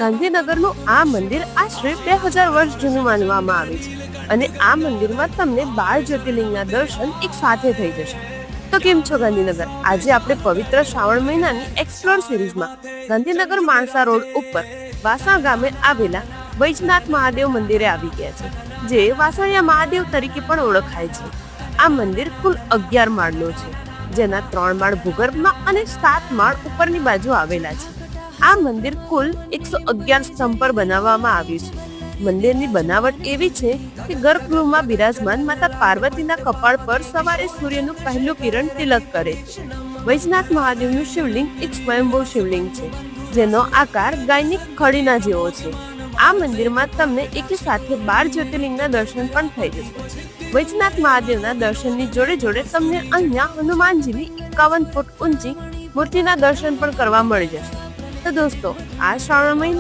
ગાંધીનગરનું આ મંદિર આશરે 2000 વર્ષ જૂનું માનવામાં આવે છે અને આ મંદિરમાં તમને 12 જ્યોતિર્લિંગના દર્શન એક સાથે થઈ જશે. તો કેમ છો ગાંધીનગર? આજે આપણે પવિત્ર શ્રાવણ મહિનાની એક્સપ્લોર સિરીઝમાં ગાંધીનગર માણસા રોડ ઉપર વાસણ ગામે આવેલા વૈજનાથ મહાદેવ મંદિરે આવી ગયા છે, જે વાસણિયા મહાદેવ તરીકે પણ ઓળખાય છે. આ મંદિર કુલ 11 માળનું છે, જેના 3 માળ ભૂગર્ભમાં અને 7 માળ ઉપરની બાજુ આવેલા છે. આ મંદિર કુલ 111 સ્તંભ પર બનાવવામાં આવ્યું છે. મંદિરની બનાવટ એવી છે કે ગર્ભગૃહમાં બિરાજમાન માતા પાર્વતીના કપાળ પર સવારે સૂર્યનું પહેલું કિરણ તિલક કરે છે. વૈજનાથ મહાદેવનું શિવલિંગ એક સ્વયંભૂ શિવલિંગ છે, જેનો આકાર ગાયની ખડીના જેવો છે. આ મંદિરમાં તમને એકી સાથે 12 જ્યોતિર્લિંગના દર્શન પણ થઈ જશે. વૈજનાથ મહાદેવના દર્શનની જોડે જોડે તમને અહીંયા હનુમાનજીની 51 ફૂટ ઊંચી મૂર્તિના દર્શન પણ કરવા મળી જશે. તો દોસ્તો, આ શ્રાવણ મહિના